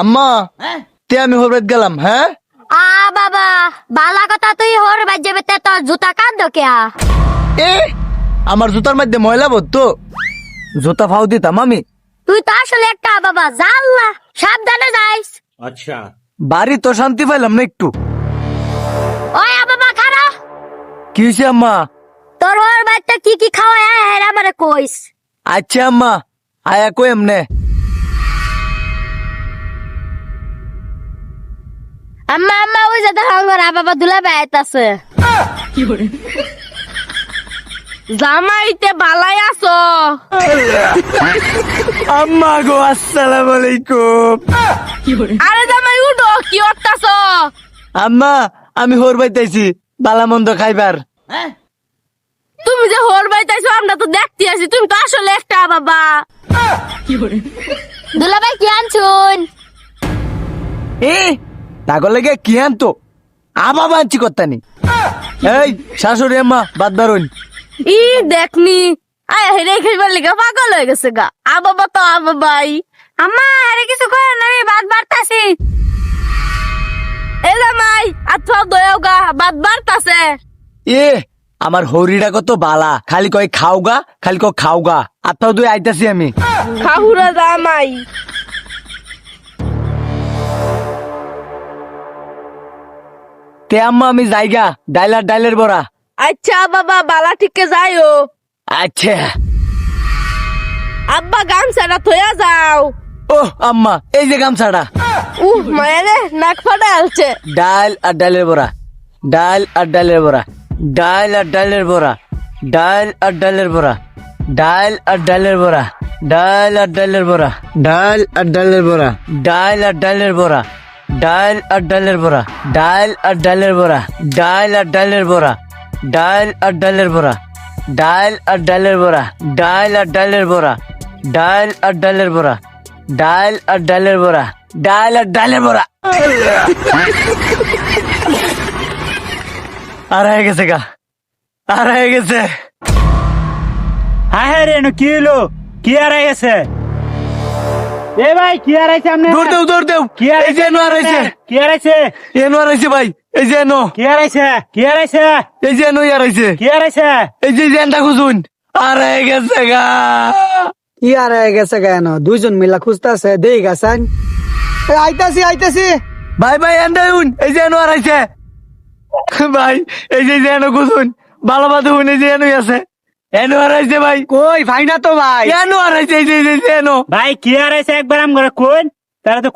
আম্মা তে আমি হরবাদ গেলাম। হ্যাঁ বাবা বালা কথা তুই হর বাজে বেতে তোর জুতা কাঁদ কেয়া এ আমার জুতার মধ্যে ময়লা ভরতো, জুতা ফাউ দিতাম আমি। তুই তো আসলে একটা বাবা জাল্লা, সাবধানে যাইস। अच्छा বাড়ি তো শান্তি পাইলাম না একটু। ওই বাবা খারা, কি হয়েছে আম্মা? তোর হর বাচ্চা কি কি খাওয়ায় হ্যাঁ আমারে কইস। আচ্ছা আম্মা আয়া কই এমনে। আম্মা আম্মা ওই যে দেখো আমার বাবা দুলা বাইতাছে। জামাইতে বালাই আছো? আম্মা গো আসসালামু আলাইকুম। আরে জামাই উঠো, কি করতাছো? আম্মা আমি হরবাইতাইছি বালা মন্দ খাইবার। তুমি যে হর বাইতাইছো আমরা তো দেখতে আছি, তুমি তো আসলে একটা বাবা। দুলা ভাই কি আনছুন? এ তাগর লেগে কি আনতো আবা বাঞ্চি করতানি। এই শাশুড়ি আম্মা বাদ বারুন। ই দেখনি আয় হেরে খেলবার লিগা পাগল হয়ে গেছে গা। বাবা তো বাবাই। আম্মা আরে কিছু করে না, আমি বাদ বাড়তাছি। এ জামাই আচ্ছা দয়াও গা, বাদ বাড়তাছে। এ আমার হরিটা কত বালা, খালি কয় খাওগা, খালি কয় খাওগা। আত্মাও দুই আইতাছি আমি। খাহুরা জামাই তে আম্মা আমি যাইগা, ডাইলের বড়া। আচ্ছা বাবা বালা ঠিককে যাইও। আচ্ছা আব্বা গামছাটা থইয়া যাও। ও আম্মা এই যে গামছাটা। মায়েরে নাক ফাটা আলছে। ডাল আর ডালের বড়া, ডাল আর ডালের বড়া, ডাল আর ডালের বড়া, ডাল আর ডালের বড়া, ডাল আর ডালের বড়া, ডাল আর ডালের বড়া, ডাল আর ডালের বড়া, ডাল আর ডালের বড়া, ডাল আর ডালের বড়া, ডাল আর ডালের বড়া, ডাল আর ডালের বড়া, ডাল আর ডালের বড়া, ডাল আর ডালের বড়া, ডাল আর ডালের বড়া, ডাল আর ডালের বড়া, ডাল আর ডালের বড়া, ডাল আর ডালের বড়া। আর হয়ে গেছে গা, আর হয়ে গেছে। হ্যাঁ হ্যাঁ রে কি হলো, কি আর গেছে? এ ভাই কি আর আইছে? আপনি দৌড় দেও কি আর এই যে এনো আর আইছে, কি আর আইছে? এনো আর আইছে ভাই, এই যে এনো, কি আর আইছে? কি আর আইছে? এই যে এনো আর আইছে, কি আর আইছে? এই যে জেনটা খুঁজুন। আর হয়ে গেছে গা। কি আর হয়ে গেছে কেন? দুইজন মিলা খুঁজতেছে, দেই গেছেন। আইতাছি আইতাছি। ভাই এন্ডাউন, এই যে এনো আর আইছে ভাই, এই যে এনো খুঁজুন ভালো বাদে হুন, এই যে এনোই আছে, এনো আর আইছে ভাই। কই ভাই না তো ভাই। এনো আর আইছে, এই যে এনো। ভাই কি আর আইছে একবার আম করে কোন, তারা তো